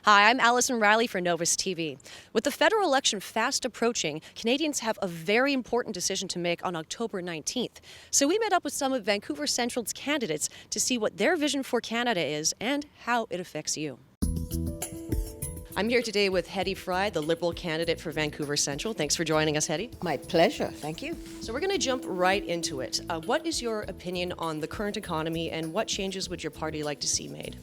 Hi, I'm Allison Riley for Novus TV. With the federal election fast approaching, Canadians have a very important decision to make on October 19th. So we met up with some of Vancouver Central's candidates to see what their vision for Canada is and how it affects you. I'm here today with Hedy, the Liberal candidate for Vancouver Central. Thanks for joining us, Hedy. My pleasure. Thank you. So we're going to jump right into it. What is your opinion on the current economy and what changes would your party like to see made?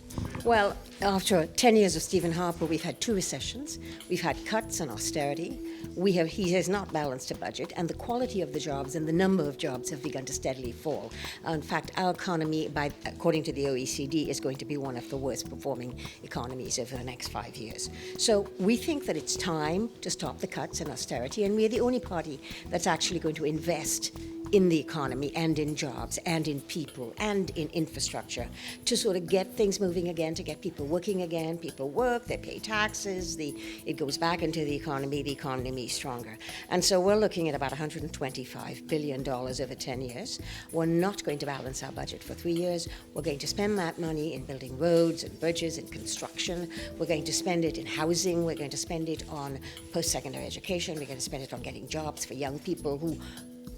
Well, after 10 years of Stephen Harper, we've had 2 recessions. We've had cuts and austerity. He has not balanced a budget, and the quality of the jobs and the number of jobs have begun to steadily fall. In fact, our economy, according to the OECD, is going to be one of the worst performing economies over the next 5 years. So we think that it's time to stop the cuts and austerity, and we're the only party that's actually going to invest in the economy and in jobs and in people and in infrastructure to sort of get things moving again, to get people working again. People work, they pay taxes, it goes back into the economy is stronger. And so we're looking at about $125 billion over 10 years. We're not going to balance our budget for 3 years. We're going to spend that money in building roads and bridges and construction. We're going to spend it in housing. We're going to spend it on post-secondary education. We're going to spend it on getting jobs for young people who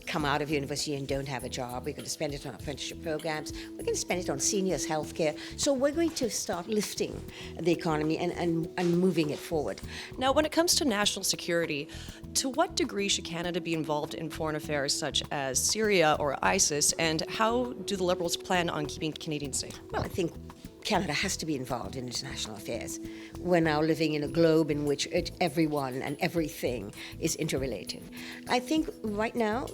come out of university and don't have a job. We're going to spend it on apprenticeship programs. We're going to spend it on seniors' health care. So we're going to start lifting the economy and moving it forward. Now, when it comes to national security, to what degree should Canada be involved in foreign affairs such as Syria or ISIS, and how do the Liberals plan on keeping Canadians safe? Well, I think Canada has to be involved in international affairs. We're now living in a globe in which everyone and everything is interrelated. I think right now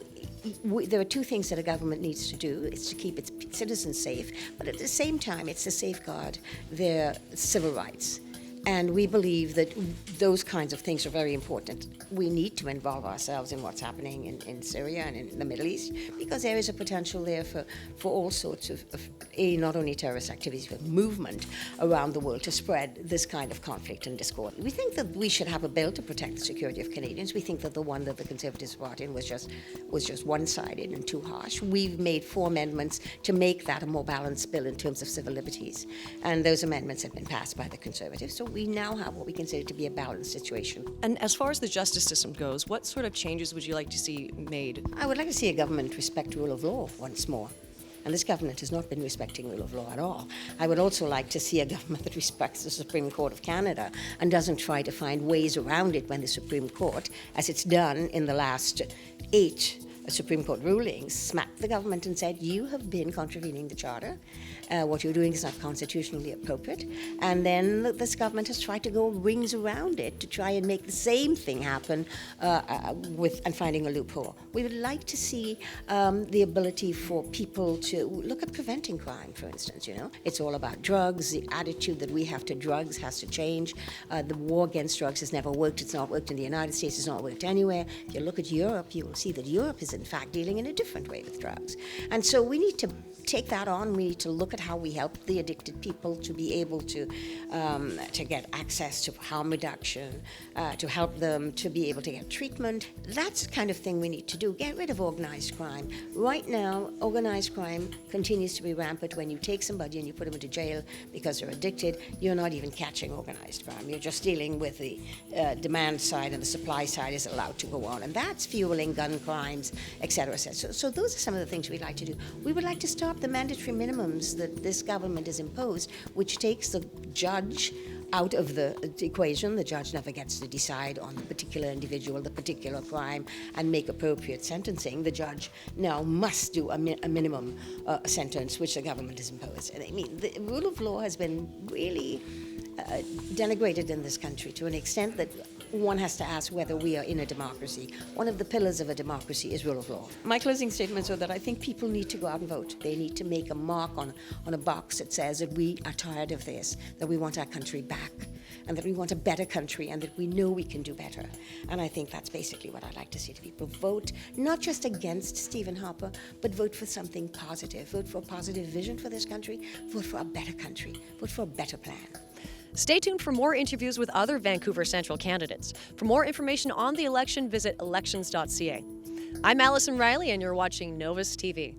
there are 2 things that a government needs to do. It's to keep its citizens safe, but at the same time it's to safeguard their civil rights. And we believe that those kinds of things are very important. We need to involve ourselves in what's happening in Syria and in the Middle East, because there is a potential there for all sorts of not only terrorist activities, but movement around the world to spread this kind of conflict and discord. We think that we should have a bill to protect the security of Canadians. We think that the one that the Conservatives brought in was just one-sided and too harsh. We've made 4 amendments to make that a more balanced bill in terms of civil liberties. And those amendments have been passed by the Conservatives. So we now have what we consider to be a balanced situation. And as far as the justice system goes, what sort of changes would you like to see made? I would like to see a government respect rule of law once more. And this government has not been respecting rule of law at all. I would also like to see a government that respects the Supreme Court of Canada and doesn't try to find ways around it when the Supreme Court, as it's done in the last 8 Supreme Court rulings, smacked the government and said, you have been contravening the Charter. What you're doing is not constitutionally appropriate. And then this government has tried to go rings around it to try and make the same thing happen and finding a loophole. We would like to see the ability for people to look at preventing crime, for instance. It's all about drugs. The attitude that we have to drugs has to change. The war against drugs has never worked. It's not worked in the United States. It's not worked anywhere. If you look at Europe, you will see that Europe is in fact dealing in a different way with drugs. And so we need to take that on. We need to look at how we help the addicted people to be able to get access to harm reduction, to help them to be able to get treatment. That's the kind of thing we need to do. Get rid of organized crime. Right now, organized crime continues to be rampant. When you take somebody and you put them into jail because they're addicted, you're not even catching organized crime. You're just dealing with the demand side, and the supply side is allowed to go on. And that's fueling gun crimes, et cetera, et cetera. So those are some of the things we'd like to do. We would like to stop the mandatory minimums that this government has imposed, which takes the judge out of the equation. The judge never gets to decide on the particular individual, the particular crime, and make appropriate sentencing. The judge now must do a minimum sentence, which the government has imposed. And I mean, the rule of law has been really denigrated in this country to an extent that one has to ask whether we are in a democracy. One of the pillars of a democracy is rule of law. My closing statements are that I think people need to go out and vote. They need to make a mark on a box that says that we are tired of this, that we want our country back, and that we want a better country, and that we know we can do better. And I think that's basically what I'd like to see to people. Vote not just against Stephen Harper, but vote for something positive. Vote for a positive vision for this country. Vote for a better country. Vote for a better plan. Stay tuned for more interviews with other Vancouver Central candidates. For more information on the election, visit elections.ca. I'm Allison Riley, and you're watching Novus TV.